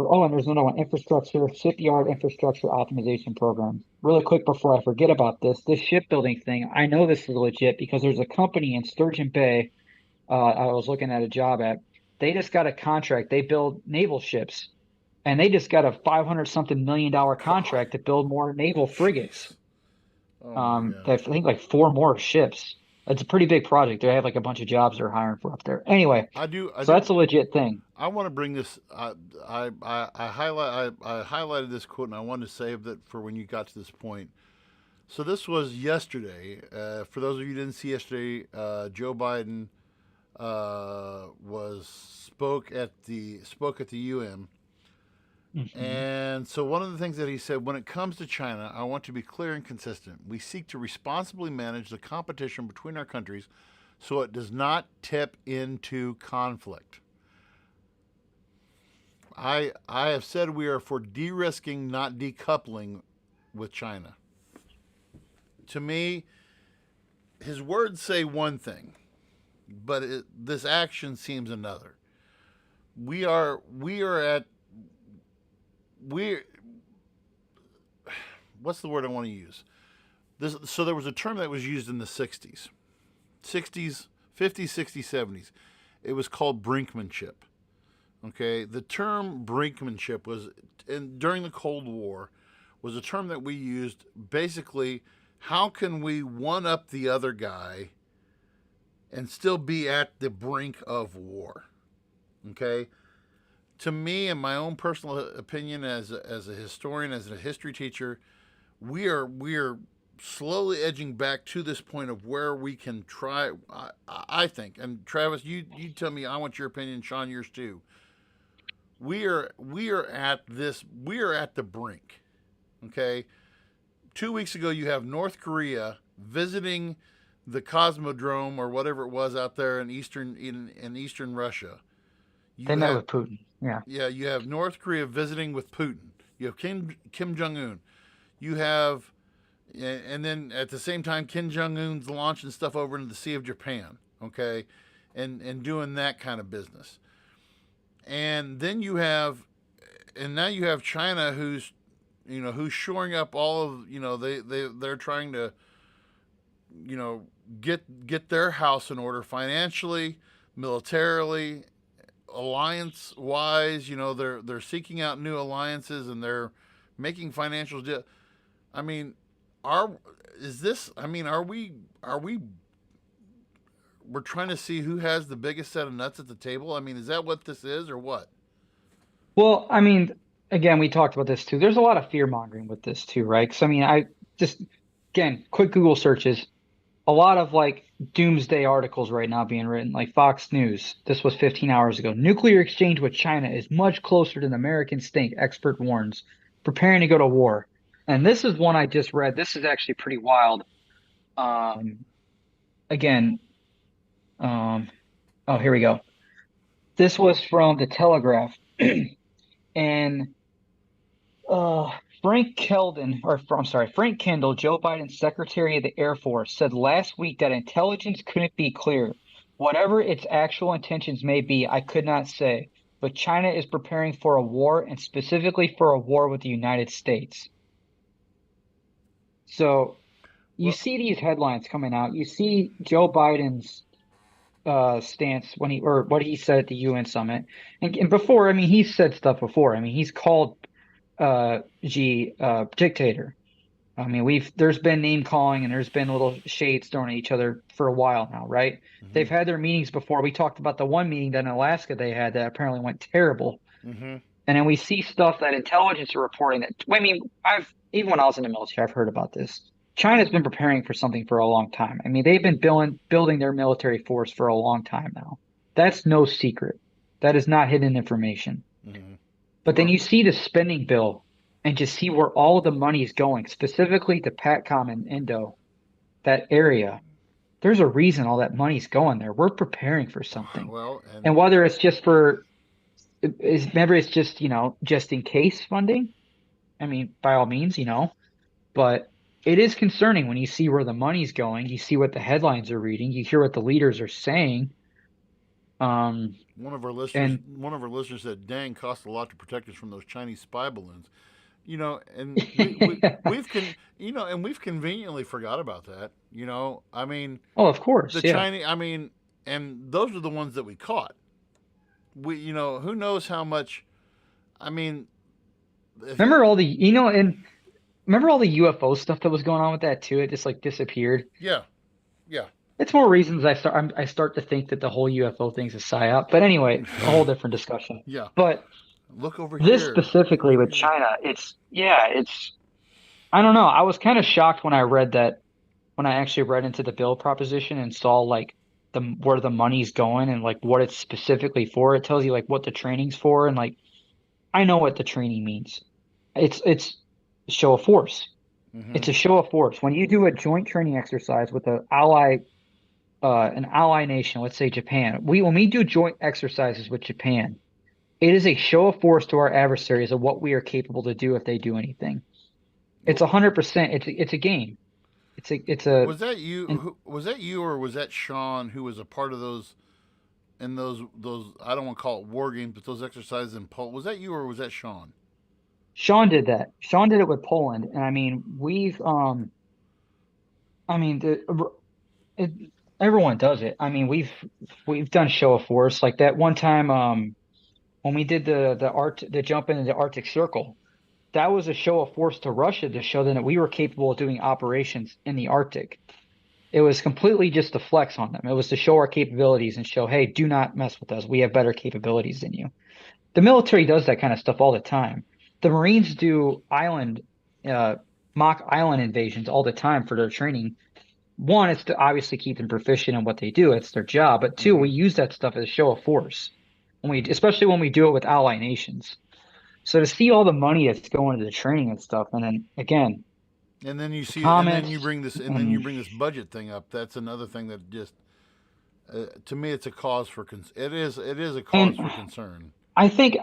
Oh, and there's another one, infrastructure, shipyard infrastructure optimization program. Really quick before I forget about this shipbuilding thing, I know this is legit because there's a company in Sturgeon Bay I was looking at a job at. They just got a contract. They build naval ships, and they just got a 500 something million dollar God, contract to build more naval frigates. jeez. Oh my They God. have, I think like four more ships. It's a pretty big project. They have like a bunch of jobs they're hiring for up there. Anyway, I do. I so do. that's a legit thing. I want to bring this. I highlighted this quote, and I wanted to save that for when you got to this point. So this was yesterday. For those of you who didn't see yesterday, Joe Biden was spoke at the UN. Hmm. And so, one of the things that he said, when it comes to China, I want to be clear and consistent. We seek to responsibly manage the competition between our countries so it does not tip into conflict. I have said we are for de risking, not decoupling with China. To me, his words say one thing, but this action seems another. We are at we what's the word I want to use? So there was a term that was used in the 60s, 60s, 50s, 60s, 70s. It was called brinkmanship. Okay, the term brinkmanship during the Cold War was a term that we used basically. How can we one up the other guy and still be at the brink of war? Okay, to me, in my own personal opinion, as a historian, as a history teacher, we are slowly edging back to this point of where we can try. I think, and Travis, you tell me. I want your opinion, Sean, yours too. We are at this. We are at the brink. Okay. 2 weeks ago, you have North Korea visiting the Cosmodrome or whatever it was out there in eastern Russia. They You met have with Putin. Yeah. Yeah, you have North Korea visiting with Putin. You have Kim Jong Un. You have, and then at the same time, Kim Jong Un's launching stuff over into the Sea of Japan. Okay, and doing that kind of business. And then now you have China, who's shoring up all of they're trying to get their house in order financially, militarily, alliance wise. They're seeking out new alliances and they're making financial deals. I mean, are is this? I mean, are we? We're trying to see who has the biggest set of nuts at the table. I mean, is that what this is or what? Well, I mean, again, we talked about this too. There's a lot of fear mongering with this too, right? Because I mean, I just again, quick Google searches, a lot of like doomsday articles right now being written, like Fox News. This was 15 hours ago. Nuclear exchange with China is much closer than Americans think, expert warns. Preparing to go to war. And this is one I just read. This is actually pretty wild. Um, again, um, oh, here we go. This was from the Telegraph. And Uh, Frank Keldon, I'm sorry, Frank Kendall, Joe Biden's Secretary of the Air Force, said last week that intelligence couldn't be clear. Whatever its actual intentions may be, I could not say. But China is preparing for a war and specifically for a war with the United States. So you Well, see these headlines coming out. You see Joe Biden's stance when or what he said at the UN summit. And before, I mean, he's said stuff before. I mean, he's called Xi dictator. I mean, there's been name calling and there's been little shades thrown at each other for a while now, right? mm-hmm, They've had their meetings before. We talked about the one meeting that in Alaska they had that apparently went terrible. mm-hmm. And then we see stuff that intelligence are reporting that, I mean, even when I was in the military, I've heard about this. China's been preparing for something for a long time. I mean, they've been building their military force for a long time now. That's no secret. That is not hidden information. Mm-hmm. But then Well, you see the spending bill and just see where all of the money is going, specifically to PATCOM and Indo, that area. There's a reason all that money's going there. We're preparing for something. well, And whether it's just remember, it's just, just in case funding. I mean, by all means, but it is concerning when you see where the money's going. You see what the headlines are reading. You hear what the leaders are saying. One of our listeners, And said, "Dang, cost a lot to protect us from those Chinese spy balloons." And we've conveniently forgot about that. I mean, oh, of course, the yeah. Chinese. I mean, and those are the ones that we caught. Who knows how much. I mean, if you, Remember all the and remember all the UFO stuff that was going on with that too? It just like disappeared. yeah, yeah, It's more reasons I start to think that the whole UFO thing's a psyop. But anyway, a whole different discussion. yeah. But Look over this here. Look specifically over with here. China, it's I don't know. I was kind of shocked when I read that when I actually read into the bill proposition and saw like the where the money's going and like what it's specifically for. It tells you like what the training's for and like I know what the training means. It's a show of force. Mm-hmm. It's a show of force. When you do a joint training exercise with an ally nation, let's say Japan, when we do joint exercises with Japan, it is a show of force to our adversaries of what we are capable to do if they do anything. It's 100%. It's a game. It's a Was that you? and Was that you, or was that Sean, who was a part of those? In those, I don't want to call it war games, but those exercises in Poland. Was that you, or was that Sean? Sean did that. Sean did it with Poland, and I mean I mean it, everyone does it. I mean we've done show of force like that one time when we did the jump into the Arctic Circle. That was a show of force to Russia to show them that we were capable of doing operations in the Arctic. It was completely just to flex on them. It was to show our capabilities and show, hey, do not mess with us. We have better capabilities than you. The military does that kind of stuff all the time. The Marines do uh, mock island invasions all the time for their training. One, it's to obviously keep them proficient in what they do. It's their job. But two, Mm-hmm. we use that stuff as a show of force especially when we do it with ally nations. So to see all the money that's going into the training and stuff, and then again, And then you the see, and then you comments bring this, and budget thing up. That's another thing that just, to me, it's a cause for it is a cause and for concern. I think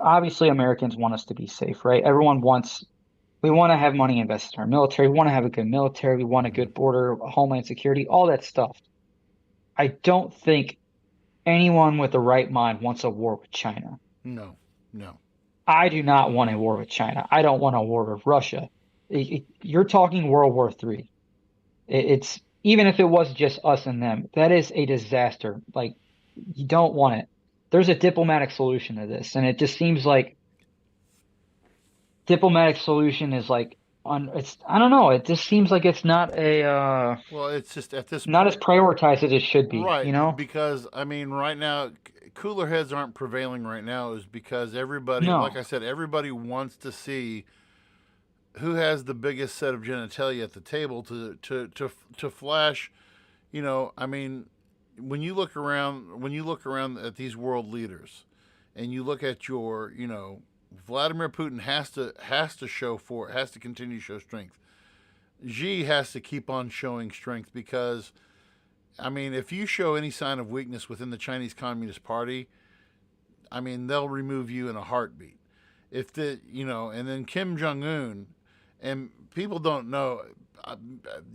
obviously Americans want us to be safe, right? We want to have money invested in our military. We want to have a good military. We want a Mm-hmm. good border, homeland security, all that stuff. I don't think anyone with the right mind wants a war with China. No, no. I do not want a war with China. I don't want a war with Russia. You're talking World War III. It's even if it was just us and them, that is a disaster. Like you don't want it. There's a diplomatic solution to this, and it just seems like diplomatic solution is like on it's I don't know, it just seems like it's Well, it's just at this not as point, prioritized as it should be, right? you know? Because I mean, right now, cooler heads aren't prevailing right now, is because everybody, like I No, said, everybody wants to see who has the biggest set of genitalia at the table to flash. I mean, when you look around at these world leaders, and you look at Vladimir Putin has to continue to show strength. Xi has to keep on showing strength because, I mean, if you show any sign of weakness within the Chinese Communist Party, I mean, they'll remove you in a heartbeat. And then Kim Jong Un, and people don't know,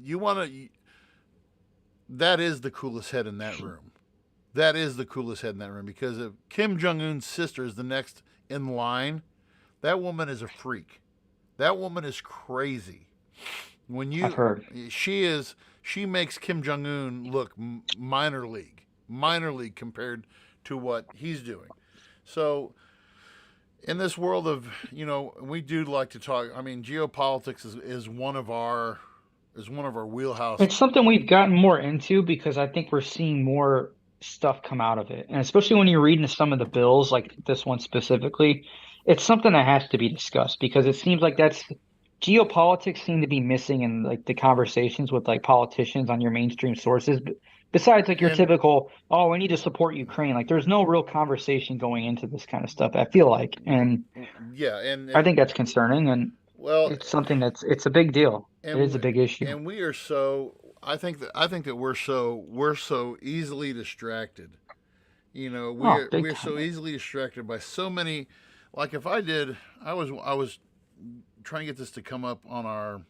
you want to, that is the coolest head in that room. That is the coolest head in that room because if Kim Jong Un's sister is the next in line, that woman is a freak. That woman is crazy. When I've you, heard. she makes Kim Jong Un look minor league compared to what he's doing. So in this world of, we do like to talk. I mean, geopolitics is one of our wheelhouse. It's something we've gotten more into because I think we're seeing more stuff come out of it. And especially when you're reading some of the bills, like this one specifically, it's something that has to be discussed because it seems like that's geopolitics seem to be missing in like the conversations with like politicians on your mainstream sources. But besides like your And typical, oh, we need to support Ukraine. Like there's no real conversation going into this kind of stuff, I feel like. And yeah, and I think that's concerning and well, it's something it's a big deal. It is and a big issue. and we are so. I think that we're so easily distracted. Oh, big We're so time. easily distracted by so many. Like if I did, I was trying to get this to come up on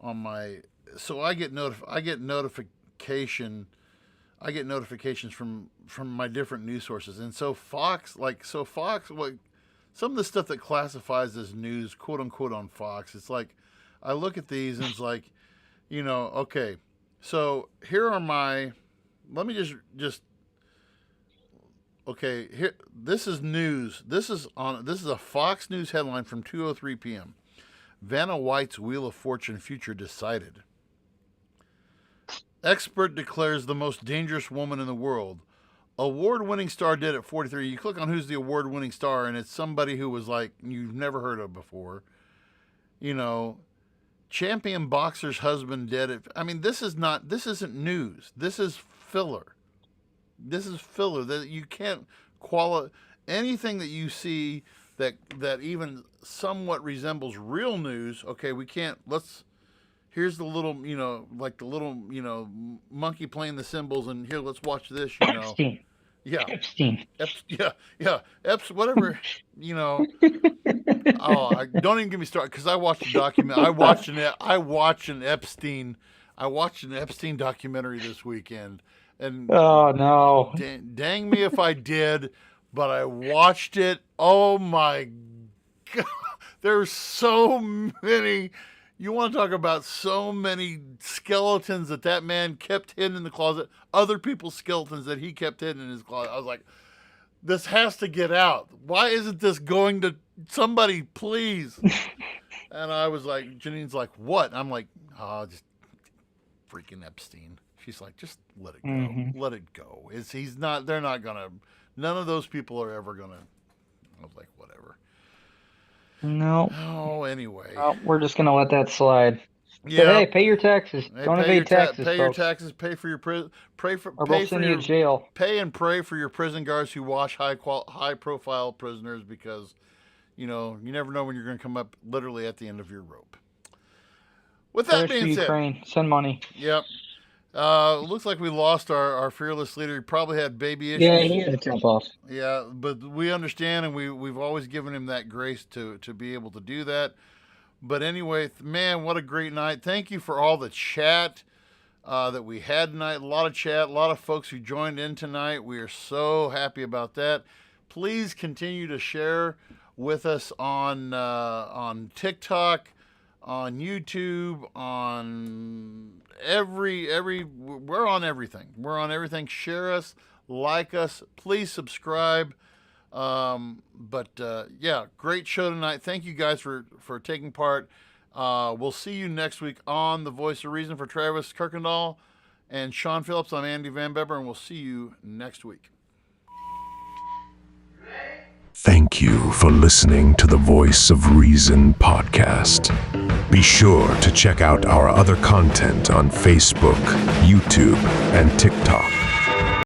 my. So I get notification I get notifications from my different news sources, and so Fox, like some of the stuff that classifies as news, quote unquote, on Fox, it's like I look at these and it's like, okay, so here are my. Let me just. Okay, here. This is news. This is a Fox News headline from 2:03 p.m. Vanna White's Wheel of Fortune future decided. Expert declares the most dangerous woman in the world. Award-winning star dead at 43. You click on who's the award-winning star, and it's somebody who was like you've never heard of before. Champion boxer's husband dead at. I mean, this isn't news. This is filler. This is filler. That you can't anything that you see that even somewhat resembles real news. Okay, we can't. Here's the little, like the little, monkey playing the cymbals, and here, let's watch this. Epstein. Yeah. Epstein. Yeah. whatever. Don't even get me started because I watched a document. I watched an Epstein documentary this weekend. And oh no! Dang me if I did, but I watched it. Oh my God! There's so many. You want to talk about so many skeletons that man kept hidden in the closet. Other people's skeletons that he kept hidden in his closet. I was like, this has to get out. Why isn't this going to somebody, please? And I was like, Janine's like, what? I'm like, just freaking Epstein. She's like, just let it go. Mm-hmm. Let it go. They're not going to, none of those people are ever going to. I was like, whatever. No. Oh, anyway. Well, we're just going to let that slide. Yeah. But hey, pay your taxes. Don't evade taxes, Pay folks. your taxes. Pay for your prison. Or we'll send you to jail. Pay and pray for your prison guards who wash high profile prisoners because, you never know when you're going to come up literally at the end of your rope. With that being said, Ukraine. Send money. Yep. Looks like we lost our fearless leader. He probably had baby issues. Yeah, he had to jump off. Yeah, but we understand, and we've always given him that grace to be able to do that. But anyway, man, what a great night. Thank you for all the chat that we had tonight. A lot of chat, a lot of folks who joined in tonight. We are so happy about that. Please continue to share with us on TikTok, on YouTube, on we're on everything. We're on everything. Share us, like us, please subscribe. Yeah, great show tonight. Thank you guys for taking part. We'll see you next week on The Voice of Reason. For Travis Kirkendall and Sean Phillips, I'm Andy Van Beber, and we'll see you next week. Thank you for listening to the Voice of Reason podcast. Be sure to check out our other content on Facebook, YouTube, and TikTok.